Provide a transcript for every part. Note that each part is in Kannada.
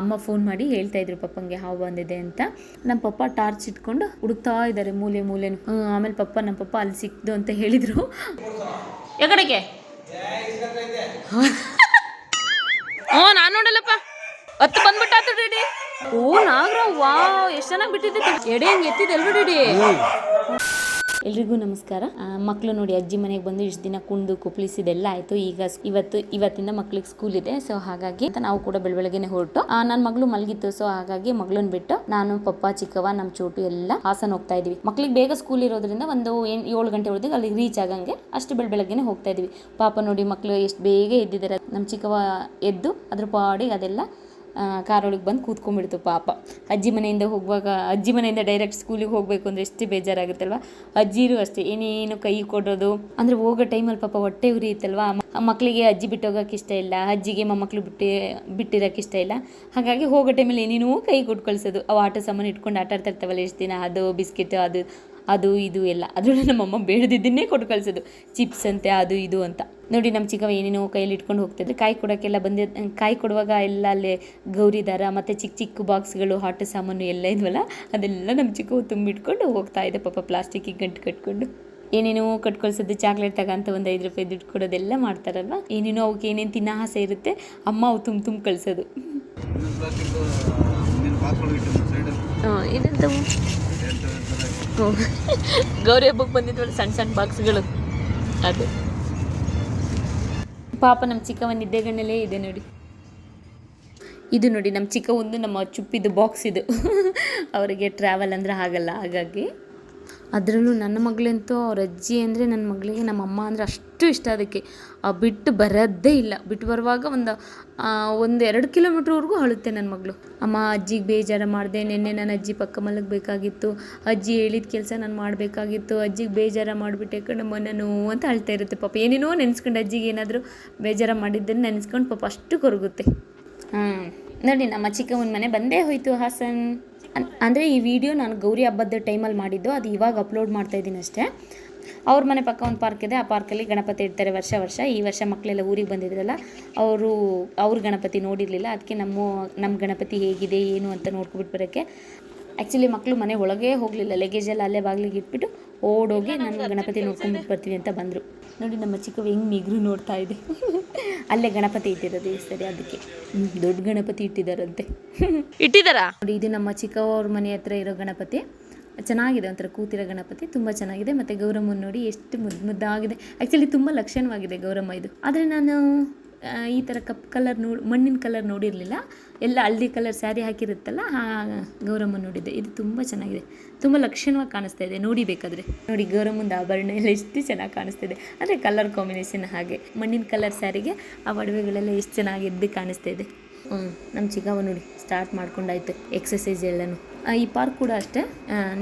ಅಮ್ಮ ಫೋನ್ ಮಾಡಿ ಹೇಳ್ತಾ ಇದ್ರು ಪಪ್ಪಂಗೆ ಹಾವು ಬಂದಿದೆ ಅಂತ. ನಮ್ಮ ಪಪ್ಪ ಟಾರ್ಚ್ ಇಟ್ಕೊಂಡು ಹುಡುಕ್ತಾ ಇದ್ದಾರೆ ಮೂಲೆನು. ಆಮೇಲೆ ನಮ್ಮ ಪಪ್ಪ ಅಲ್ಲಿ ಸಿಕ್ತು ಅಂತ ಹೇಳಿದ್ರು. ಎಕಡೆಗೆ ನಾನು ನೋಡಲ್ಲಪ್ಪ 10 ಬಂದ್ಬಿಟ್ಟಾಡಿ. ಓ ನಾಗರಾವ್, ವಾವ್ ಎಷ್ಟು ಚೆನ್ನಾಗಿ ಬಿಟ್ಟಿದ್ದೆ. ಎಡೆ ಹಂಗೆ ಎತ್ತಿದೆ ಅಲ್ಬಿಡಿ. ಎಲ್ರಿಗೂ ನಮಸ್ಕಾರ. ಮಕ್ಕಳು ನೋಡಿ ಅಜ್ಜಿ ಮನೆಗೆ ಬಂದು ಇಷ್ಟು ದಿನ ಕುಂದು ಕುಪ್ಲಿಸಿದೆಲ್ಲ ಆಯಿತು. ಈಗ ಇವತ್ತಿಂದ ಮಕ್ಳಿಗೆ ಸ್ಕೂಲ್ ಇದೆ. ಸೊ ಹಾಗಾಗಿ ನಾವು ಕೂಡ ಬೆಳಗ್ಗೆನೆ ಹೊರಟು. ನನ್ನ ಮಗಳು ಮಲಗಿತ್ತು. ಸೊ ಹಾಗಾಗಿ ಮಗಳನ್ನ ಬಿಟ್ಟು ನಾನು, ಪಪ್ಪ, ಚಿಕ್ಕವ, ನಮ್ಮ ಚೋಟು ಎಲ್ಲ ಹಾಸನ ಹೋಗ್ತಾ ಇದೀವಿ. ಮಕ್ಳಿಗೆ ಬೇಗ ಸ್ಕೂಲ್ ಇರೋದ್ರಿಂದ ಒಂದು 7 ಗಂಟೆ ಹೊಡೆದು ಅಲ್ಲಿಗೆ ರೀಚ್ ಆಗಂಗೆ ಅಷ್ಟು ಬೆಳಗ್ಗೆನೆ ಹೋಗ್ತಾ ಇದೀವಿ. ಪಾಪ ನೋಡಿ ಮಕ್ಕಳು ಎಷ್ಟು ಬೇಗ ಎದ್ದಿದ್ದಾರೆ. ನಮ್ಮ ಚಿಕ್ಕವ ಎದ್ದು ಅದ್ರ ಪಾಡಿಗೆ ಅದೆಲ್ಲ ಕಾರೊಳಗೆ ಬಂದು ಕೂತ್ಕೊಂಡ್ಬಿಡ್ತು ಪಾಪ. ಅಜ್ಜಿ ಮನೆಯಿಂದ ಡೈರೆಕ್ಟ್ ಸ್ಕೂಲಿಗೆ ಹೋಗಬೇಕು ಅಂದರೆ ಎಷ್ಟು ಬೇಜಾರಾಗುತ್ತಲ್ವ. ಅಜ್ಜಿರು ಅಷ್ಟೇ ಏನೇನು ಕೈ ಕೊಡೋದು ಅಂದರೆ ಹೋಗೋ ಟೈಮಲ್ಲಿ ಪಾಪ ಹೊಟ್ಟೆ ಉರಿಯುತ್ತಲ್ವ. ಮಕ್ಕಳಿಗೆ ಅಜ್ಜಿ ಬಿಟ್ಟು ಹೋಗೋಕೆ ಇಷ್ಟ ಇಲ್ಲ, ಅಜ್ಜಿಗೆ ಮೊಮ್ಮಕ್ಕಳು ಬಿಟ್ಟಿರೋಕೆ ಇಷ್ಟ ಇಲ್ಲ. ಹಾಗಾಗಿ ಹೋಗೋ ಟೈಮಲ್ಲಿ ಏನೇನೋ ಕೈ ಕೊಟ್ಟು ಕಳಿಸೋದು. ಅವು ಆಟ ಸಾಮಾನು ಇಟ್ಕೊಂಡು ಆಟ ಆಡ್ತಾ ಇರ್ತಾವಲ್ಲ ಎಷ್ಟು ದಿನ, ಅದು ಬಿಸ್ಕೆಟ್ ಅದು ಇದು ಎಲ್ಲ. ಅದರಲ್ಲೂ ನಮ್ಮಮ್ಮ ಬೇಡದಿದ್ದನ್ನೇ ಕೊಟ್ಟು ಕಳಿಸೋದು, ಚಿಪ್ಸ್ ಅಂತೆ ಅದು ಇದು ಅಂತ. ನೋಡಿ ನಮ್ಮ ಚಿಕ್ಕವ ಏನೇನೋ ಕೈಯಲ್ಲಿ ಇಟ್ಕೊಂಡು ಹೋಗ್ತಿದ್ರೆ. ಕಾಯಿ ಕೊಡೋಕ್ಕೆಲ್ಲ ಕಾಯಿ ಕೊಡುವಾಗ ಎಲ್ಲ ಅಲ್ಲೇ ಗೌರಿ ದಾರ ಮತ್ತು ಚಿಕ್ಕ ಬಾಕ್ಸ್ಗಳು ಆಟ ಸಾಮಾನು ಎಲ್ಲ ಇದ್ವಲ್ಲ, ಅದೆಲ್ಲ ನಮ್ಮ ಚಿಕ್ಕವು ತುಂಬಿಟ್ಕೊಂಡು ಹೋಗ್ತಾ ಇದೆ ಪಾಪ. ಪ್ಲಾಸ್ಟಿಕ್ಕಿಗೆ ಗಂಟು ಕಟ್ಕೊಂಡು ಏನೇನೋ ಕಟ್ಕೊಳ್ಸೋದು. ಚಾಕ್ಲೇಟ್ ತಗೊಂತ ಒಂದು 5 ರೂಪಾಯಿ ದುಡ್ಡು ಕೊಡೋದೆಲ್ಲ ಮಾಡ್ತಾರಲ್ವ. ಏನೇನೋ ಅವಕ್ಕೆ ಏನೇನು ತಿನ್ನೋ ಆಸೆ ಇರುತ್ತೆ, ಅಮ್ಮ ಅವು ತುಂಬ ಕಳಿಸೋದು. ಇದಂತವು ಗೌರಿ ಹಬ್ಬಕ್ಕೆ ಬಂದಿದ್ವಲ್ಲ ಸಣ್ಣ ಬಾಕ್ಸ್ಗಳು, ಅದು ಪಾಪ ನಮ್ಮ ಚಿಕ್ಕವ ನಿದ್ದೆಗಣ್ಣಲ್ಲೇ ಇದೆ ನೋಡಿ. ಇದು ನೋಡಿ ನಮ್ಮ ಚಿಕ್ಕ ಒಂದು ನಮ್ಮ ಚುಪ್ಪಿದ್ದು ಬಾಕ್ಸ್ ಇದು. ಅವರಿಗೆ ಟ್ರಾವೆಲ್ ಅಂದರೆ ಆಗಲ್ಲ, ಹಾಗಾಗಿ. ಅದರಲ್ಲೂ ನನ್ನ ಮಗಳಂತೂ ಅವ್ರ ಅಜ್ಜಿ ಅಂದರೆ ನನ್ನ ಮಗಳಿಗೆ ನಮ್ಮ ಅಮ್ಮ ಅಂದರೆ ಅಷ್ಟು ಇಷ್ಟ. ಅದಕ್ಕೆ ಬಿಟ್ಟು ಬರೋದೇ ಇಲ್ಲ. ಬಿಟ್ಟು ಬರುವಾಗ ಒಂದು 2 ಕಿಲೋಮೀಟ್ರ್ವರೆಗೂ ಅಳುತ್ತೆ ನನ್ನ ಮಗಳು. ಅಮ್ಮ ಅಜ್ಜಿಗೆ ಬೇಜಾರು ಮಾಡಿದೆ, ನೆನ್ನೆ ನಾನು ಅಜ್ಜಿ ಪಕ್ಕ ಮಲಗಬೇಕಾಗಿತ್ತು, ಅಜ್ಜಿ ಹೇಳಿದ ಕೆಲಸ ನಾನು ಮಾಡಬೇಕಾಗಿತ್ತು, ಅಜ್ಜಿಗೆ ಬೇಜಾರು ಮಾಡಿಬಿಟ್ಟೆ ಕಣಮ್ಮ ನಾನು ಅಂತ ಅಳ್ತಾ ಇರುತ್ತೆ ಪಾಪ. ಏನೇನೋ ನೆನೆಸ್ಕೊಂಡು ಅಜ್ಜಿಗೆ ಏನಾದರೂ ಬೇಜಾರು ಮಾಡಿದ್ದನ್ನು ನೆನೆಸ್ಕೊಂಡು ಪಾಪ ಅಷ್ಟು ಕೊರಗುತ್ತೆ. ನೋಡಿ ನಮ್ಮ ಚಿಕ್ಕವನ ಮನೆ ಬಂದೇ ಹೋಯಿತು ಹಾಸನ್. ಅಂದರೆ ಈ ವಿಡಿಯೋ ನಾನು ಗೌರಿ ಹಬ್ಬದ ಟೈಮಲ್ಲಿ ಮಾಡಿದ್ದು, ಅದು ಇವಾಗ ಅಪ್ಲೋಡ್ ಮಾಡ್ತಾಯಿದ್ದೀನಿ ಅಷ್ಟೇ. ಅವ್ರ ಮನೆ ಪಕ್ಕ ಒಂದು ಪಾರ್ಕ್ ಇದೆ, ಆ ಪಾರ್ಕಲ್ಲಿ ಗಣಪತಿ ಇಡ್ತಾರೆ ವರ್ಷ. ಈ ವರ್ಷ ಮಕ್ಕಳೆಲ್ಲ ಊರಿಗೆ ಬಂದಿದ್ರಲ್ಲ, ಅವ್ರ ಗಣಪತಿ ನೋಡಿರಲಿಲ್ಲ. ಅದಕ್ಕೆ ನಮ್ಮ ಗಣಪತಿ ಹೇಗಿದೆ ಏನು ಅಂತ ನೋಡ್ಕೊಬಿಟ್ಟು ಬರೋಕ್ಕೆ. ಆ್ಯಕ್ಚುಲಿ ಮಕ್ಕಳು ಮನೆ ಒಳಗೆ ಹೋಗಲಿಲ್ಲ, ಲಗೇಜೆಲ್ಲ ಅಲ್ಲೇ ಬಾಗಿಲಿಗೆ ಇಟ್ಬಿಟ್ಟು ಓಡೋಗಿ ನಾನು ಗಣಪತಿ ನೋಡ್ಕೊಂಡ್ಬಿಟ್ಟು ಬರ್ತೀವಿ ಅಂತ ಬಂದರು. ನೋಡಿ ನಮ್ಮ ಚಿಕ್ಕವ ಹೆಂಗೆ ನಿಗ್ರು ನೋಡ್ತಾ ಇದೆ. ಅಲ್ಲೇ ಗಣಪತಿ ಇಟ್ಟಿರೋದು ಈ ಸರಿ, ಅದಕ್ಕೆ ದೊಡ್ಡ ಗಣಪತಿ ಇಟ್ಟಿದ್ದಾರಂತೆ. ನೋಡಿ ಇದು ನಮ್ಮ ಚಿಕ್ಕವ್ರ ಮನೆ ಹತ್ರ ಇರೋ ಗಣಪತಿ. ಚೆನ್ನಾಗಿದೆ, ಒಂಥರ ಕೂತಿರೋ ಗಣಪತಿ, ತುಂಬ ಚೆನ್ನಾಗಿದೆ. ಮತ್ತು ಗೌರಮ್ಮನ ನೋಡಿ ಎಷ್ಟು ಮುದ್ದಾಗಿದೆ. ಆ್ಯಕ್ಚುಲಿ ತುಂಬ ಲಕ್ಷಣವಾಗಿದೆ ಗೌರಮ್ಮ ಇದು. ಆದರೆ ನಾನು ಈ ಥರ ಮಣ್ಣಿನ ಕಲರ್ ನೋಡಿರಲಿಲ್ಲ. ಎಲ್ಲ ಹಳದಿ ಕಲರ್ ಸ್ಯಾರಿ ಹಾಕಿರುತ್ತಲ್ಲ, ಗೌರಮ್ಮ ನೋಡಿದ್ದೆ. ಇದು ತುಂಬ ಚೆನ್ನಾಗಿದೆ, ತುಂಬ ಲಕ್ಷಣವಾಗಿ ಕಾಣಿಸ್ತಾ ಇದೆ. ನೋಡಿಬೇಕಾದ್ರೆ ನೋಡಿ ಗೌರಮ್ಮಂದು ಆಭರಣ ಎಲ್ಲ ಎಷ್ಟು ಚೆನ್ನಾಗಿ ಕಾಣಿಸ್ತಾ ಇದೆ. ಅಂದರೆ ಕಲರ್ ಕಾಂಬಿನೇಷನ್ ಹಾಗೆ ಮಣ್ಣಿನ ಕಲರ್ ಸ್ಯಾರಿಗೆ ಆ ಒಡವೆಗಳೆಲ್ಲ ಎಷ್ಟು ಚೆನ್ನಾಗಿ ಎದ್ದು ಕಾಣಿಸ್ತಾ ಇದೆ. ನಮ್ಮ ಚಿಕ್ಕವ ನೋಡಿ ಸ್ಟಾರ್ಟ್ ಮಾಡ್ಕೊಂಡಾಯ್ತು ಎಕ್ಸಸೈಸ್ ಎಲ್ಲನೂ. ಈ ಪಾರ್ಕ್ ಕೂಡ ಅಷ್ಟೇ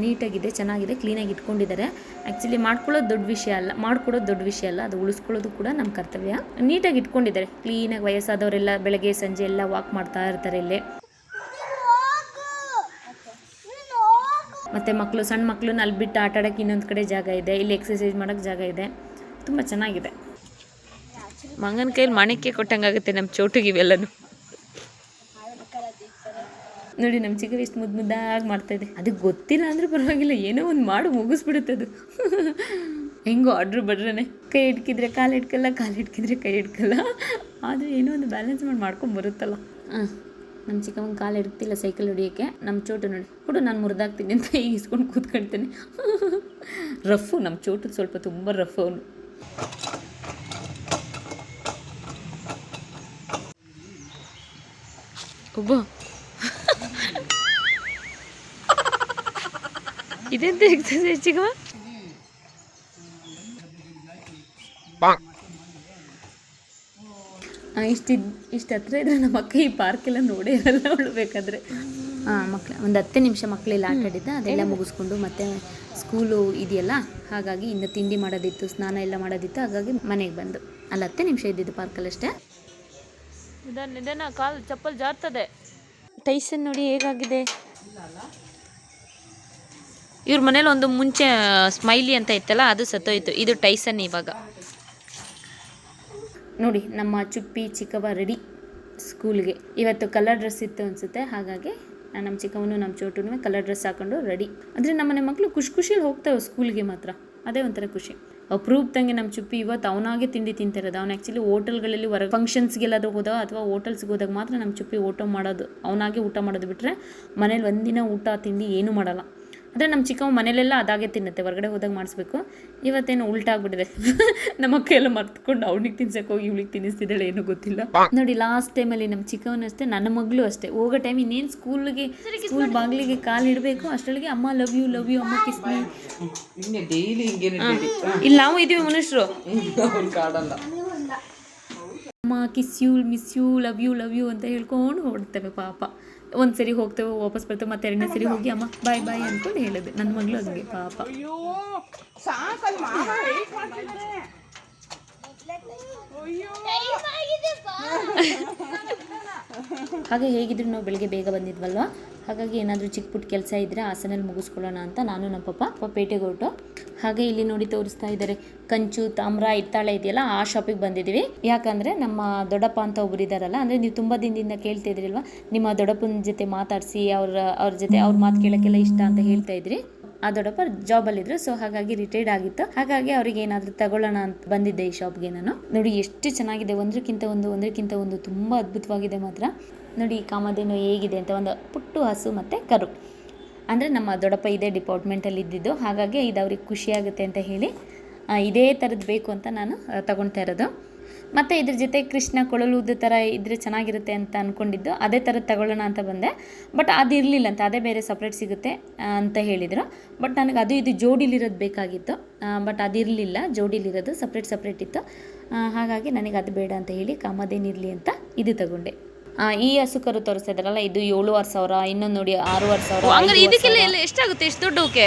ನೀಟಾಗಿದೆ, ಚೆನ್ನಾಗಿದೆ, ಕ್ಲೀನಾಗಿ ಇಟ್ಕೊಂಡಿದ್ದಾರೆ. ಆ್ಯಕ್ಚುಲಿ ಮಾಡ್ಕೊಡೋದು ದೊಡ್ಡ ವಿಷಯ ಅಲ್ಲ, ಅದು ಉಳಿಸ್ಕೊಳ್ಳೋದು ಕೂಡ ನಮ್ಮ ಕರ್ತವ್ಯ. ನೀಟಾಗಿ ಇಟ್ಕೊಂಡಿದ್ದಾರೆ, ಕ್ಲೀನಾಗಿ. ವಯಸ್ಸಾದವರೆಲ್ಲ ಬೆಳಗ್ಗೆ ಸಂಜೆ ಎಲ್ಲ ವಾಕ್ ಮಾಡ್ತಾ ಇರ್ತಾರೆ ಇಲ್ಲೇ. ಮತ್ತು ಸಣ್ಣ ಮಕ್ಕಳನ್ನ ಅಲ್ಲಿ ಬಿಟ್ಟು ಆಟ ಆಡೋಕ್ಕೆ ಇನ್ನೊಂದು ಕಡೆ ಜಾಗ ಇದೆ, ಇಲ್ಲಿ ಎಕ್ಸಸೈಸ್ ಮಾಡೋಕ್ಕೆ ಜಾಗ ಇದೆ. ತುಂಬ ಚೆನ್ನಾಗಿದೆ. ಮಂಗನ ಕೈಯಲ್ಲಿ ಮಾಣಿಕ್ಯ ಕೊಟ್ಟಂಗಾಗುತ್ತೆ ನಮ್ಮ ಚೋಟಿಗೆ ಇವೆಲ್ಲನೂ. ನೋಡಿ ನಮ್ಮ ಚಿಕ್ಕ ಎಷ್ಟು ಮುದ್ದಾಗಿ ಮಾಡ್ತಾಯಿದೆ. ಅದಕ್ಕೆ ಗೊತ್ತಿಲ್ಲ ಅಂದರೆ ಪರವಾಗಿಲ್ಲ, ಏನೋ ಒಂದು ಮಾಡಿ ಮುಗಿಸ್ಬಿಡುತ್ತೆ ಅದು. ಹೆಂಗೋ ಆರ್ಡ್ರ್ ಬಡ್ರೇ ಕೈ ಇಟ್ಕಿದ್ರೆ ಕಾಲು ಇಟ್ಕಲ್ಲ, ಕಾಲು ಇಟ್ಕಿದ್ರೆ ಕೈ ಇಟ್ಕಲ್ಲ. ಆದರೆ ಏನೋ ಒಂದು ಬ್ಯಾಲೆನ್ಸ್ ಮಾಡ್ಕೊಂಡು ಬರುತ್ತಲ್ಲ. ನಮ್ಮ ಚಿಕ್ಕಮ್ಮನ ಕಾಲು ಇಡ್ತಿಲ್ಲ ಸೈಕಲ್ ಹೊಡಿಯೋಕ್ಕೆ. ನಮ್ಮ ಚೋಟು ನೋಡಿ ಕೊಡು ನಾನು ಮುರಿದಾಗ್ತೀನಿ ಅಂತ ಈಗ ಇಸ್ಕೊಂಡು ಕೂತ್ಕೊಳ್ತೇನೆ. ರಫು ನಮ್ಮ ಚೋಟು, ಸ್ವಲ್ಪ ತುಂಬ ರಫ್ ಅವನು. ಒಬ್ಬ ಇದೆಂತ ಎಕ್ಸಸೈಸ್ ಚಿಕ್ಕವ? ಇಷ್ಟು ಹತ್ರ ಇದ್ರೆ ನಮ್ಮ ಅಕ್ಕ ಈ ಪಾರ್ಕೆಲ್ಲ ನೋಡೇ ಇರಲ್ಲ ಅವಳು ಬೇಕಾದರೆ. ಮಕ್ಕಳು ಒಂದು 10 ನಿಮಿಷ ಮಕ್ಕಳೆಲ್ಲ ಆಟ ಆಡಿದ್ದ, ಅದೆಲ್ಲ ಮುಗಿಸ್ಕೊಂಡು ಮತ್ತೆ ಸ್ಕೂಲು ಇದೆಯಲ್ಲ, ಹಾಗಾಗಿ ಇನ್ನು ತಿಂಡಿ ಮಾಡೋದಿತ್ತು, ಸ್ನಾನ ಎಲ್ಲ ಮಾಡೋದಿತ್ತು. ಹಾಗಾಗಿ ಮನೆಗೆ ಬಂದು ಅಲ್ಲಿ 10 ನಿಮಿಷ ಇದ್ದಿದ್ದು ಪಾರ್ಕಲ್ಲಷ್ಟೇ. ನಿಧಾನ ಕಾಲು ಚಪ್ಪಲ್ ಜಾರ್ತದೆ. ಟೈಸನ್ ನೋಡಿ ಹೇಗಾಗಿದೆ. ಇವ್ರ ಮನೇಲಿ ಒಂದು ಮುಂಚೆ ಸ್ಮೈಲಿ ಅಂತ ಇತ್ತಲ್ಲ, ಅದು ಸತ್ತೋಯ್ತು. ಇದು ಟೈಸನ್ ಇವಾಗ. ನೋಡಿ ನಮ್ಮ ಚುಪ್ಪಿ ಚಿಕ್ಕವ ರೆಡಿ. ಸ್ಕೂಲ್ಗೆ. ಇವತ್ತು ಕಲರ್ ಡ್ರೆಸ್ ಇತ್ತು ಅನಿಸುತ್ತೆ, ಹಾಗಾಗಿ ನಮ್ಮ ಚಿಕ್ಕವನು ನಮ್ಮ ಚೋಟುನು ಕಲರ್ ಡ್ರೆಸ್ ಹಾಕೊಂಡು ರೆಡಿ. ಅಂದರೆ ನಮ್ಮನೆ ಮಕ್ಕಳು ಖುಷಿಯಲ್ಲಿ ಹೋಗ್ತಾವೆ ಸ್ಕೂಲ್ಗೆ ಮಾತ್ರ, ಅದೇ ಒಂಥರ ಖುಷಿ. ಅಪ್ರೂಪ್ದಂಗೆ ನಮ್ಮ ಚುಪ್ಪಿ ಇವತ್ತು ಅವನಾಗೆ ತಿಂಡಿ ತಿಂತಿರೋದು. ಅವ್ನು ಆ್ಯಕ್ಚುಲಿ ಹೋಟೆಲ್ಗಳಲ್ಲಿ ಹೊರಗೆ ಫಂಕ್ಷನ್ಸ್ಗೆಲ್ಲಾದರೂ ಹೋದಾಗ ಅಥವಾ ಹೋಟೆಲ್ಸ್ಗೆ ಹೋದಾಗ ಮಾತ್ರ ನಮ್ಮ ಚುಪ್ಪಿ ಊಟ ಮಾಡೋದು, ಅವನಾಗೆ ಊಟ ಮಾಡೋದು ಬಿಟ್ಟರೆ ಮನೇಲಿ ಒಂದಿನ ಊಟ ತಿಂಡಿ ಏನೂ ಮಾಡಲ್ಲ. ಅಂದರೆ ನಮ್ಮ ಚಿಕ್ಕವ ಮನೇಲೆಲ್ಲ ಅದಾಗೆ ತಿನ್ನುತ್ತೆ, ಹೊರಗಡೆ ಹೋದಾಗ ಮಾಡಿಸ್ಬೇಕು. ಇವತ್ತೇನು ಉಲ್ಟಾಗ್ಬಿಟ್ಟಿದೆ. ನಮ್ಮ ಅಕ್ಕ ಎಲ್ಲ ಮರ್ತ್ಕೊಂಡು ಅವ್ನಿಗೆ ತಿನ್ಸಕ್ಕೆ ಹೋಗಿ ಇವಳಿಗೆ ತಿನ್ನಿಸ್ತಿದ್ದಾಳೆ, ಏನೂ ಗೊತ್ತಿಲ್ಲ. ನೋಡಿ ಲಾಸ್ಟ್ ಟೈಮಲ್ಲಿ ನಮ್ಮ ಚಿಕ್ಕವನು ಅಷ್ಟೇ, ನನ್ನ ಮಗಳು ಅಷ್ಟೇ, ಹೋಗೋ ಟೈಮ್ ಇನ್ನೇನು ಸ್ಕೂಲ್ ಬಾಗಿಲಿಗೆ ಕಾಲು ಇಡಬೇಕು ಅಷ್ಟೊಳಗೆ ಅಮ್ಮ ಲವ್ ಯು ಅಮ್ಮ ಕಿಸ್ ಮೀ. ಇಲ್ಲಿ ನಾವು ಇದೀವಿ ಮನುಷ್ಯರು, ಅಮ್ಮ kiss you miss you love you ಅಂತ ಹೇಳ್ಕೊಂಡು ಹೊಡ್ತೇವೆ ಪಾಪ. ಒಂದು ಸರಿ ಹೋಗ್ತೇವೆ, ವಾಪಸ್ ಬರ್ತೇವೆ, ಮತ್ತೆ ಎರಡನೇ ಸರಿ ಹೋಗಿ ಅಮ್ಮ ಬಾಯ್ ಅಂದ್ಕೊಂಡು ಹೇಳಿದೆ. ನನ್ನ ಮಗಳು ಹಂಗೆ ಪಾಪ. ಹಾಗೆ ಹೇಗಿದ್ರು ನಾವು ಬೆಳಿಗ್ಗೆ ಬೇಗ ಬಂದಿದ್ವಲ್ವ, ಹಾಗಾಗಿ ಏನಾದರೂ ಚಿಕ್ಕ ಪುಟ್ಟ ಕೆಲಸ ಇದ್ದರೆ ಹಾಸನಲ್ಲಿ ಮುಗಿಸ್ಕೊಳ್ಳೋಣ ಅಂತ ನಾನು ನಮ್ಮ ಪಪ್ಪ ಪೇಟೆಗೆ ಹೊರಟು. ಹಾಗೆ ಇಲ್ಲಿ ನೋಡಿ ತೋರಿಸ್ತಾ ಇದ್ದಾರೆ ಕಂಚು ತಾಮ್ರ ಹಿತ್ತಾಳೆ ಇದೆಯಲ್ಲ, ಆ ಶಾಪಿಗೆ ಬಂದಿದ್ದೀವಿ. ಯಾಕಂದರೆ ನಮ್ಮ ದೊಡ್ಡಪ್ಪ ಅಂತ ಒಬ್ರು ಇದ್ದಾರಲ್ಲ, ಅಂದರೆ ನೀವು ತುಂಬ ದಿನದಿಂದ ಕೇಳ್ತಾ ಇದ್ರಿಲ್ವ, ನಿಮ್ಮ ದೊಡ್ಡಪ್ಪನ ಜೊತೆ ಮಾತಾಡಿಸಿ ಅವ್ರ ಜೊತೆ ಅವ್ರ ಮಾತು ಕೇಳೋಕ್ಕೆಲ್ಲ ಇಷ್ಟ ಅಂತ ಹೇಳ್ತಾ ಇದ್ರಿ. ಆ ದೊಡ್ಡಪ್ಪ ಜಾಬಲ್ಲಿದ್ರು, ಸೊ ಹಾಗಾಗಿ ರಿಟೈರ್ಡ್ ಆಗಿತ್ತು. ಹಾಗಾಗಿ ಅವ್ರಿಗೆ ಏನಾದರೂ ತಗೊಳ್ಳೋಣ ಅಂತ ಬಂದಿದ್ದೆ ಈ ಶಾಪ್ಗೆ ನಾನು. ನೋಡಿ ಎಷ್ಟು ಚೆನ್ನಾಗಿದೆ, ಒಂದಕ್ಕಿಂತ ಒಂದು ತುಂಬ ಅದ್ಭುತವಾಗಿದೆ ಮಾತ್ರ. ನೋಡಿ ಈ ಕಾಮಧೇನು ಹೇಗಿದೆ ಅಂತ, ಒಂದು ಪುಟ್ಟು ಹಸು ಮತ್ತು ಕರು. ಅಂದರೆ ನಮ್ಮ ದೊಡ್ಡಪ್ಪ ಇದೇ ಡಿಪಾರ್ಟ್ಮೆಂಟಲ್ಲಿ ಇದ್ದಿದ್ದು, ಹಾಗಾಗಿ ಇದು ಅವ್ರಿಗೆ ಖುಷಿಯಾಗುತ್ತೆ ಅಂತ ಹೇಳಿ ಇದೇ ಥರದ್ದು ಬೇಕು ಅಂತ ನಾನು ತಗೊಳ್ತಾ ಇರೋದು. ಮತ್ತು ಇದ್ರ ಜೊತೆ ಕೃಷ್ಣ ಕೊಳಲುದ್ದ ಥರ ಇದ್ದರೆ ಚೆನ್ನಾಗಿರುತ್ತೆ ಅಂತ ಅಂದ್ಕೊಂಡಿದ್ದು, ಅದೇ ಥರದ್ದು ತಗೊಳ್ಳೋಣ ಅಂತ ಬಂದೆ. ಬಟ್ ಅದು ಇರಲಿಲ್ಲ ಅಂತ, ಅದೇ ಬೇರೆ ಸಪ್ರೇಟ್ ಸಿಗುತ್ತೆ ಅಂತ ಹೇಳಿದರು. ಬಟ್ ನನಗೆ ಅದು ಇದು ಜೋಡಿಲಿರೋದು ಬೇಕಾಗಿತ್ತು, ಬಟ್ ಅದಿರಲಿಲ್ಲ, ಜೋಡಿಲಿರೋದು ಸಪ್ರೇಟ್ ಇತ್ತು. ಹಾಗಾಗಿ ನನಗೆ ಅದು ಬೇಡ ಅಂತ ಹೇಳಿ ಕಾಮಧೇನಿರಲಿ ಅಂತ ಇದು ತಗೊಂಡೆ. ಈ ಹಸು ಕರು ತೋರಿಸ್ತಾ ಇದ್ದಾರಲ್ಲ, ಇದು 7,500, ಇನ್ನೊಂದು ನೋಡಿ 6,500. ಹಂಗಾರೆ ಇದಕ್ಕೆಲ್ಲ ಎಲ್ಲ ಎಷ್ಟಾಗುತ್ತೆ, ಎಷ್ಟು ದುಡ್ಡುಕ್ಕೆ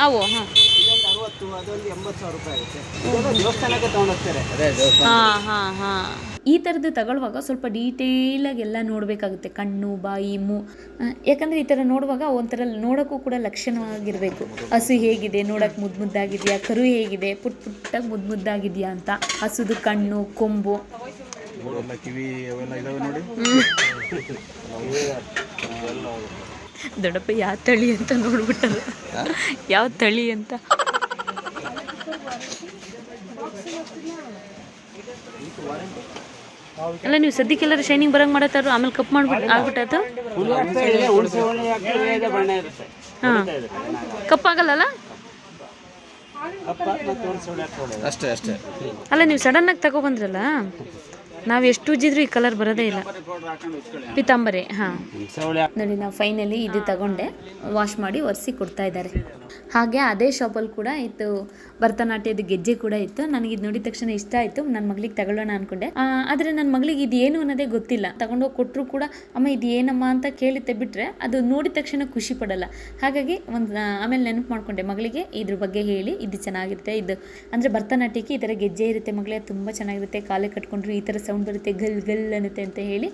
ಅವು? ಈ ಥರದ್ದು ತಗೊಳ್ಳುವಾಗ ಸ್ವಲ್ಪ ಡೀಟೇಲಾಗಿ ಎಲ್ಲ ನೋಡಬೇಕಾಗುತ್ತೆ, ಕಣ್ಣು ಬಾಯಿ ಯಾಕಂದರೆ ಈ ಥರ ನೋಡುವಾಗ ಒಂಥರ ನೋಡೋಕ್ಕೂ ಕೂಡ ಲಕ್ಷಣವಾಗಿರಬೇಕು. ಹಸು ಹೇಗಿದೆ ನೋಡೋಕೆ ಮುದ್ದಾಗಿದೆಯಾ, ಕರು ಹೇಗಿದೆ ಪುಟ್ಟಾಗಿ ಮುದ್ದಾಗಿದೆಯಾ ಅಂತ, ಹಸುದು ಕಣ್ಣು ಕೊಂಬು ಕಿವಿ ಅವೆಲ್ಲ ಇದಾವೆ ನೋಡಿ. ದೊಡ್ಡಪ್ಪ ಯಾವ ತಳಿ ಅಂತ ನೋಡ್ಬಿಟ್ಟಲ್ಲ, ಯಾವ ತಳಿ ಅಂತ. ಅಲ್ಲ ನೀವು ಸದ್ಯಕ್ಕೆಲ್ಲರೂ ಶೈನಿಂಗ್ ಬರಂಗ್ ಮಾಡತ್ತಾರ, ಆಮೇಲೆ ಕಪ್ ಆಗ್ಬಿಟ್ಟಾಯ್ತು. ಹಾಂ, ಕಪ್ಪಾಗಲ್ಲ ಅಷ್ಟೇ. ಅಲ್ಲ ನೀವು ಸಡನ್ನಾಗಿ ತಗೊಬಂದ್ರಲ್ಲ, ನಾವು ಎಷ್ಟು ಉಜ್ಜಿದ್ರು ಈ ಕಲರ್ ಬರೋದೇ ಇಲ್ಲ. ಪಿತಾಂಬರಿ. ಹಾಂ ನೋಡಿ, ನಾವು ಫೈನಲಿ ಇದು ತಗೊಂಡೆ, ವಾಶ್ ಮಾಡಿ ಒರೆಸಿ ಕೊಡ್ತಾ ಇದ್ದಾರೆ. ಹಾಗೆ ಅದೇ ಶಾಪಲ್ಲಿ ಕೂಡ ಇತ್ತು ಭರತನಾಟ್ಯದ ಗೆಜ್ಜೆ ಕೂಡ ಇತ್ತು. ನನಗೆ ಇದು ನೋಡಿದ ತಕ್ಷಣ ಇಷ್ಟ ಆಯಿತು, ನನ್ನ ಮಗಳಿಗೆ ತಗೊಳ್ಳೋಣ ಅಂದ್ಕೊಂಡೆ. ಆದರೆ ನನ್ನ ಮಗಳಿಗೆ ಇದು ಏನು ಅನ್ನೋದೇ ಗೊತ್ತಿಲ್ಲ. ತಗೊಂಡೋಗಿ ಕೊಟ್ಟರು ಕೂಡ ಅಮ್ಮ ಇದು ಏನಮ್ಮ ಅಂತ ಕೇಳುತ್ತೆ ಬಿಟ್ಟರೆ ಅದು ನೋಡಿದ ತಕ್ಷಣ ಖುಷಿ ಪಡಲ್ಲ. ಹಾಗಾಗಿ ಆಮೇಲೆ ನೆನಪು ಮಾಡಿಕೊಂಡೆ ಮಗಳಿಗೆ ಇದ್ರ ಬಗ್ಗೆ ಹೇಳಿ, ಇದು ಚೆನ್ನಾಗಿರುತ್ತೆ, ಇದು ಅಂದರೆ ಭರತನಾಟ್ಯಕ್ಕೆ ಈ ಥರ ಗೆಜ್ಜೆ ಇರುತ್ತೆ ಮಗಳೇ, ತುಂಬ ಚೆನ್ನಾಗಿರುತ್ತೆ, ಕಾಲೇ ಕಟ್ಕೊಂಡ್ರು ಈ ಥರ ಸೌಂಡ್ ಬರುತ್ತೆ, ಗಲ್ ಅನ್ನುತ್ತೆ ಅಂತ ಹೇಳಿ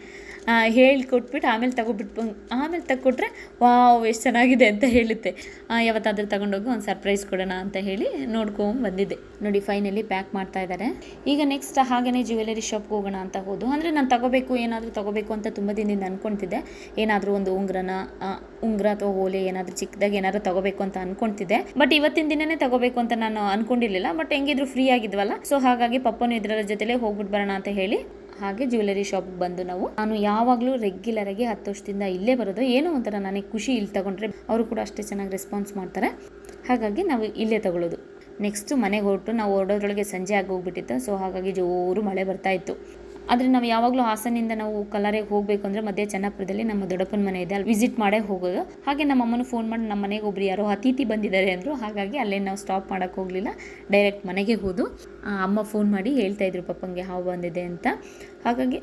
ಕೊಟ್ಬಿಟ್ಟು ಆಮೇಲೆ ತಗೊಟ್ರೆ ವಾವ್ ಎಷ್ಟು ಚೆನ್ನಾಗಿದೆ ಅಂತ ಹೇಳುತ್ತೆ. ಯಾವತ್ತಾದ್ರೂ ತಗೊಂಡೋಗಿ ಒಂದು ಸರ್ಪ್ರೈಸ್ ಕೊಡೋಣ ಅಂತ ಹೇಳಿ ನೋಡ್ಕೊಂಡು ಬಂದಿದ್ದೆ. ನೋಡಿ ಫೈನಲಿ ಪ್ಯಾಕ್ ಮಾಡ್ತಾ ಇದ್ದಾರೆ. ಈಗ ನೆಕ್ಸ್ಟ್ ಹಾಗೆಯೇ ಜ್ಯುವೆಲರಿ ಶಾಪ್ಗೆ ಹೋಗೋಣ ಅಂತ ಹೋದು. ಅಂದರೆ ನಾನು ಏನಾದರೂ ತಗೋಬೇಕು ಅಂತ ತುಂಬ ದಿನದಿಂದ ಅಂದ್ಕೊಳ್ತಿದ್ದೆ. ಏನಾದರೂ ಒಂದು ಉಂಗುರ ಅಥವಾ ಓಲೆ ಏನಾದರೂ ಚಿಕ್ಕದಾಗಿ ಏನಾದರೂ ತಗೋಬೇಕು ಅಂತ ಅಂದ್ಕೊಳ್ತಿದ್ದೆ. ಬಟ್ ಇವತ್ತಿನ ದಿನನೇ ತಗೋಬೇಕು ಅಂತ ನಾನು ಅಂದ್ಕೊಂಡಿರಲಿಲ್ಲ. ಬಟ್ ಹೆಂಗಿದ್ರು ಫ್ರೀ ಆಗಿದ್ವಲ್ಲ, ಸೊ ಹಾಗಾಗಿ ಪಪ್ಪನು ಇದರ ಜೊತೆಲೇ ಹೋಗ್ಬಿಟ್ಟು ಬರೋಣ ಅಂತ ಹೇಳಿ ಹಾಗೆ ಜ್ಯುವೆಲರಿ ಶಾಪ್ಗೆ ಬಂದು ನಾನು ಯಾವಾಗಲೂ ರೆಗ್ಯುಲರಾಗಿ 10 ವರ್ಷದಿಂದ ಇಲ್ಲೇ ಬರೋದು. ಏನೋ ಒಂಥರ ನನಗೆ ಖುಷಿ, ಇಲ್ಲಿ ತಗೊಂಡ್ರೆ ಅವರು ಕೂಡ ಅಷ್ಟೇ ಚೆನ್ನಾಗಿ ರೆಸ್ಪಾನ್ಸ್ ಮಾಡ್ತಾರೆ. ಹಾಗಾಗಿ ನಾವು ಇಲ್ಲೇ ತಗೊಳ್ಳೋದು. ನೆಕ್ಸ್ಟು ಮನೆಗೆ ಹೊರಟು ನಾವು ಹೊರಡೋದ್ರೊಳಗೆ ಸಂಜೆ ಆಗೋಗ್ಬಿಟ್ಟಿತ್ತು. ಸೊ ಹಾಗಾಗಿ ಜೋರು ಮಳೆ ಬರ್ತಾಯಿತ್ತು. ಆದರೆ ನಾವು ಯಾವಾಗಲೂ ಹಾಸನಿಂದ ನಾವು ಕಲ್ಲರೆಗೆ ಹೋಗಬೇಕು ಅಂದರೆ ಮಧ್ಯೆ ಚೆನ್ನಪುರದಲ್ಲಿ ನಮ್ಮ ದೊಡ್ಡಪ್ಪನ ಮನೆ ಇದೆ, ಅಲ್ಲಿ ವಿಸಿಟ್ ಮಾಡೇ ಹೋಗೋದು. ಹಾಗೆ ನಮ್ಮ ಅಮ್ಮನ ಫೋನ್ ಮಾಡಿ ನಮ್ಮ ಮನೆಗೆ ಒಬ್ರು ಯಾರೋ ಅತಿಥಿ ಬಂದಿದ್ದಾರೆ ಅಂದರು. ಹಾಗಾಗಿ ಅಲ್ಲೇ ನಾವು ಸ್ಟಾಪ್ ಮಾಡೋಕ್ಕೆ ಹೋಗಲಿಲ್ಲ, ಡೈರೆಕ್ಟ್ ಮನೆಗೆ ಹೋದು. ಅಮ್ಮ ಫೋನ್ ಮಾಡಿ ಹೇಳ್ತಾಯಿದ್ರು ಪಪ್ಪಂಗೆ ಹಾವು ಬಂದಿದೆ ಅಂತ. ಹಾಗಾಗಿ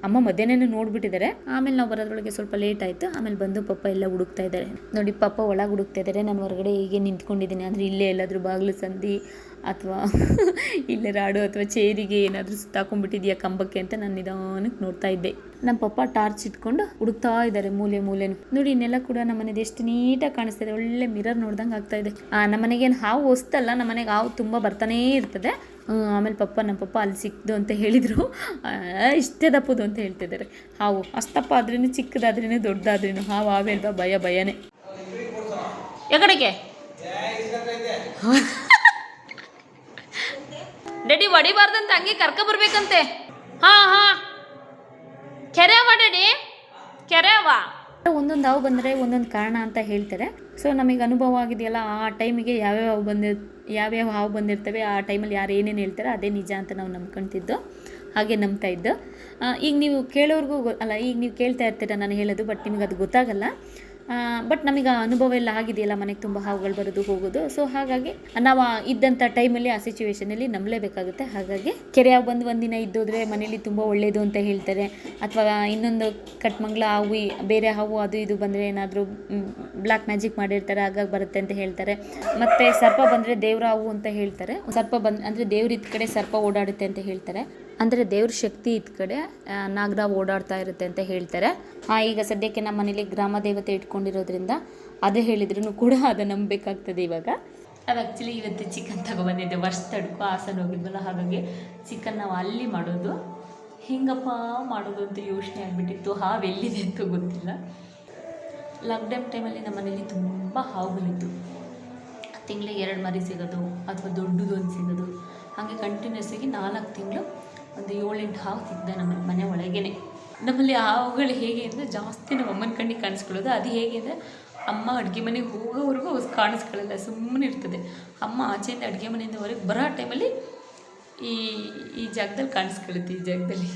ಅಮ್ಮ ಮಧ್ಯಾಹ್ನ ನೋಡಿಬಿಟ್ಟಿದ್ದಾರೆ. ಆಮೇಲೆ ನಾವು ಬರೋದ್ರೊಳಗೆ ಸ್ವಲ್ಪ ಲೇಟ್ ಆಯಿತು. ಆಮೇಲೆ ಬಂದು ಪಪ್ಪ ಎಲ್ಲ ಹುಡುಕ್ತಾ ಇದ್ದಾರೆ. ನೋಡಿ ಪಪ್ಪ ಒಳಗೆ ಹುಡುಕ್ತಾ ಇದ್ದಾರೆ, ನಾನು ಹೊರಗಡೆ ಹೀಗೆ ನಿಂತ್ಕೊಂಡಿದ್ದೀನಿ. ಅಂದರೆ ಇಲ್ಲೇ ಎಲ್ಲಾದರೂ ಬಾಗಿಲು ಸಂದಿ ಅಥವಾ ಇಲ್ಲೇ ರಾಡು ಅಥವಾ ಚೇರಿಗೆ ಏನಾದರೂ ಸುತ್ತಾಕೊಂಡ್ಬಿಟ್ಟಿದೆಯಾ ಕಂಬಕ್ಕೆ ಅಂತ ನಾನು ನಿಧಾನಕ್ಕೆ ನೋಡ್ತಾ ಇದ್ದೆ. ನಮ್ಮ ಪಪ್ಪ ಟಾರ್ಚ್ ಇಟ್ಕೊಂಡು ಹುಡುಕ್ತಾ ಇದ್ದಾರೆ ಮೂಲೆನೂ. ನೋಡಿ ಇನ್ನೆಲ್ಲ ಕೂಡ ನಮ್ಮ ಮನೇದು ಎಷ್ಟು ನೀಟಾಗಿ ಕಾಣಿಸ್ತಾ ಇದೆ, ಒಳ್ಳೆ ಮಿರರ್ ನೋಡ್ದಂಗೆ ಆಗ್ತಾ ಇದೆ. ನಮ್ಮ ಮನೆಗೇನು ಹಾವು ಹೊಸ್ತಲ್ಲ, ನಮ್ಮ ಮನೆಗೆ ಹಾವು ತುಂಬ ಬರ್ತಾನೇ ಇರ್ತದೆ. ಆಮೇಲೆ ನಮ್ಮ ಪಪ್ಪ ಅಲ್ಲಿ ಸಿಕ್ದು ಅಂತ ಹೇಳಿದರು. ಇಷ್ಟೇ ದಪ್ಪದು ಅಂತ ಹೇಳ್ತಿದ್ದಾರೆ. ಹಾವು ಅಷ್ಟಪ್ಪ ಆದ್ರೂ ಚಿಕ್ಕದಾದ್ರೂ ದೊಡ್ಡದಾದ್ರೂ ಹಾವು ಹಾವೆಲ್ವಾ ಭಯನೇ. ಎಕಡೆಗೆ ಡ್ಯಾಡಿ ಹೊಡಿಬಾರ್ದಂತ ಹಂಗೆ ಕರ್ಕೊಬರ್ಬೇಕಂತೆ. ಹಾಂ ಕೆರೆ ಅವ ಡ್ಯಾಡಿ, ಕೆರೆ ಅವ. ಒಂದೊಂದು ಹಾವು ಬಂದರೆ ಒಂದೊಂದು ಕಾರಣ ಅಂತ ಹೇಳ್ತಾರೆ. ಸೊ ನಮಗೆ ಅನುಭವ ಆಗಿದೆಯಲ್ಲ, ಆ ಟೈಮಿಗೆ ಯಾವ್ಯಾವ ಹಾವು ಬಂದಿರ್ತವೆ, ಆ ಟೈಮಲ್ಲಿ ಯಾರು ಏನೇನು ಹೇಳ್ತಾರೆ ಅದೇ ನಿಜ ಅಂತ ನಾವು ನಂಬ್ಕೊತಿದ್ದು, ಹಾಗೆ ನಂಬ್ತಾ ಇದ್ದು. ಈಗ ನೀವು ಕೇಳೋರ್ಗೂ ಅಲ್ಲ, ಈಗ ನೀವು ಕೇಳ್ತಾ ಇರ್ತೀರ ನಾನು ಹೇಳೋದು, ಬಟ್ ನಿಮಗೆ ಅದು ಗೊತ್ತಾಗಲ್ಲ. ಬಟ್ ನಮಗೆ ಆ ಅನುಭವ ಎಲ್ಲ ಆಗಿದೆಯಲ್ಲ, ಮನೆಗೆ ತುಂಬ ಹಾವುಗಳು ಬರೋದು ಹೋಗೋದು. ಸೊ ಹಾಗಾಗಿ ನಾವು ಇದ್ದಂಥ ಟೈಮಲ್ಲಿ ಆ ಸಿಚುವೇಷನಲ್ಲಿ ನಂಬಲೇಬೇಕಾಗುತ್ತೆ. ಹಾಗಾಗಿ ಕೆರೆ ಹಾವು ಬಂದು ಒಂದಿನ ಇದ್ದೋದ್ರೆ ಮನೇಲಿ ತುಂಬ ಒಳ್ಳೆಯದು ಅಂತ ಹೇಳ್ತಾರೆ. ಅಥವಾ ಇನ್ನೊಂದು ಕಟ್ಮಂಗ್ಲ ಹಾವು, ಬೇರೆ ಹಾವು ಅದು ಇದು ಬಂದರೆ ಏನಾದರೂ ಬ್ಲ್ಯಾಕ್ ಮ್ಯಾಜಿಕ್ ಮಾಡಿರ್ತಾರೆ, ಹಾಗಾಗಿ ಬರುತ್ತೆ ಅಂತ ಹೇಳ್ತಾರೆ. ಮತ್ತು ಸರ್ಪ ಬಂದರೆ ದೇವ್ರ ಹಾವು ಅಂತ ಹೇಳ್ತಾರೆ. ಸರ್ಪ ಅಂದರೆ ದೇವ್ರ ಇದ್ದ ಕಡೆ ಸರ್ಪ ಓಡಾಡುತ್ತೆ ಅಂತ ಹೇಳ್ತಾರೆ. ಅಂದರೆ ದೇವ್ರ ಶಕ್ತಿ ಇದ್ದ ಕಡೆ ನಾಗರ ಓಡಾಡ್ತಾ ಇರುತ್ತೆ ಅಂತ ಹೇಳ್ತಾರೆ. ಈಗ ಸದ್ಯಕ್ಕೆ ನಮ್ಮ ಮನೇಲಿ ಗ್ರಾಮ ದೇವತೆ ಇಟ್ಕೊಂಡಿರೋದ್ರಿಂದ ಅದೇ ಹೇಳಿದ್ರೂ ಕೂಡ ಅದನ್ನು ನಂಬಬೇಕಾಗ್ತದೆ ಇವಾಗ. ಅದು ಆ್ಯಕ್ಚುಲಿ ಇವತ್ತು ಚಿಕನ್ ತಗೊಬಂದಿದ್ದೆ, ವರ್ಷ ತಡ್ಕೊ ಹಾಸನ ಹೋಗಿದ್ವಲ್ಲ, ಹಾಗಾಗಿ ಚಿಕನ್ ನಾವು ಅಲ್ಲಿ ಮಾಡೋದು, ಹೆಂಗಪ್ಪ ಮಾಡೋದು ಅಂತ ಯೋಚನೆ ಆಗಿಬಿಟ್ಟಿತ್ತು. ಹಾವು ಎಲ್ಲಿದೆ ಅಂತ ಗೊತ್ತಿಲ್ಲ. ಲಾಕ್ಡೌನ್ ಟೈಮಲ್ಲಿ ನಮ್ಮ ಮನೇಲಿ ತುಂಬ ಹಾವುಗಳಿತ್ತು. ತಿಂಗಳಿಗೆ 2 ಮರಿ ಸಿಗೋದು ಅಥವಾ ದೊಡ್ಡದೊಂದು ಸಿಗೋದು, ಹಾಗೆ ಕಂಟಿನ್ಯೂಸ್ ಆಗಿ 4 ತಿಂಗಳು ಒಂದು 7-8 ಹಾವು ಸಿಗ್ದೆ ನಮ್ಮ ಮನೆ ಒಳಗೇ. ನಮ್ಮಲ್ಲಿ ಹಾವುಗಳು ಹೇಗೆ ಅಂದರೆ ಜಾಸ್ತಿ ನಮ್ಮ ಅಮ್ಮನ ಕಣ್ಣಿಗೆ ಕಾಣಿಸ್ಕೊಳ್ಳೋದು. ಅದು ಹೇಗೆ ಅಂದರೆ ಅಮ್ಮ ಅಡುಗೆ ಮನೆಗೆ ಹೋಗೋವರೆಗೂ ಕಾಣಿಸ್ಕೊಳ್ಳಲ್ಲ, ಸುಮ್ಮನೆ ಇರ್ತದೆ. ಅಮ್ಮ ಆಚೆಯಿಂದ ಅಡುಗೆ ಮನೆಯಿಂದ ಹೊರಗೆ ಬರೋ ಟೈಮಲ್ಲಿ ಈ ಜಾಗದಲ್ಲಿ ಕಾಣಿಸ್ಕೊಳ್ಳುತ್ತೆ. ಈ ಜಾಗದಲ್ಲಿ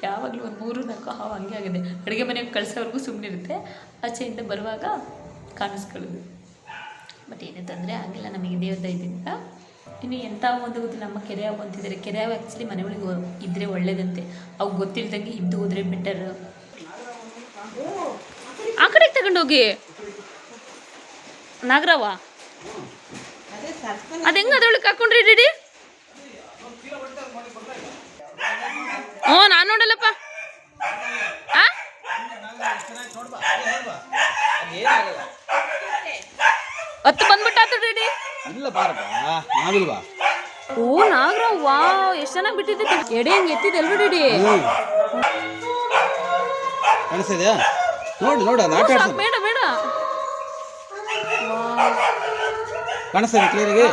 ಯಾವಾಗಲೂ ಒಂದು 3-4 ಹಾವು ಹಂಗೆ ಆಗಿದೆ. ಅಡುಗೆ ಮನೆಗೆ ಕಳಿಸೋವರೆಗೂ ಸುಮ್ಮನೆ ಇರುತ್ತೆ, ಆಚೆಯಿಂದ ಬರುವಾಗ ಕಾಣಿಸ್ಕೊಳ್ಳೋದು. ಬಟ್ ಏನೇ ತೊಂದರೆ ಆಗಿಲ್ಲ ನಮಗೆ ದೇವ್ರ ಇದರಿಂದ. ಇನ್ನು ಎಂಥ ಒಂದು ಗೊತ್ತಿಲ್ಲ, ನಮ್ಮ ಕೆರೆ ಹಾವು ಅಂತಿದ್ದಾರೆ. ಕೆರೆ ಹಾವು ಆ್ಯಕ್ಚುಲಿ ಮನೆ ಒಳಗೆ ಇದ್ದರೆ ಒಳ್ಳೇದಂತೆ. ಅವು ಗೊತ್ತಿಲ್ದಂಗೆ ಇದ್ದು ಹೋದರೆ ಬೆಟರ್. ಆ ಕಡೆಗೆ ತಗೊಂಡೋಗಿ ನಾಗರವ ಅದು ಹೆಂಗೆ ಅದ್ರೊಳಗೆ ಹಾಕೊಂಡ್ರಿ ರೆಡಿ? ನಾನು ನೋಡಲ್ಲಪ್ಪ. ಹತ್ತು ಬಂದ್ಬಿಟ್ಟಾತ ರೆಡಿ. ಇಲ್ಲ ಬಾರಪ್ಪ, ನಾವಿಲ್ವಾ? ಓ ನಾಗರಾವ್, ವಾ ಎಷ್ಟು ಚೆನ್ನಾಗಿ ಬಿಟ್ಟಿದ್ದೆ. ಎಡೆ ಹೆಂಗೆ ಎತ್ತಿದೆ ಅಲ್ವ ರೆಡಿ? ಕಾಣಿಸ್ತಿದ್ಯಾ? ನೋಡಿ ಬೇಡ ಕಾಣಿಸ್ತಿದೆ ಕ್ಲಿಯರಾಗಿ?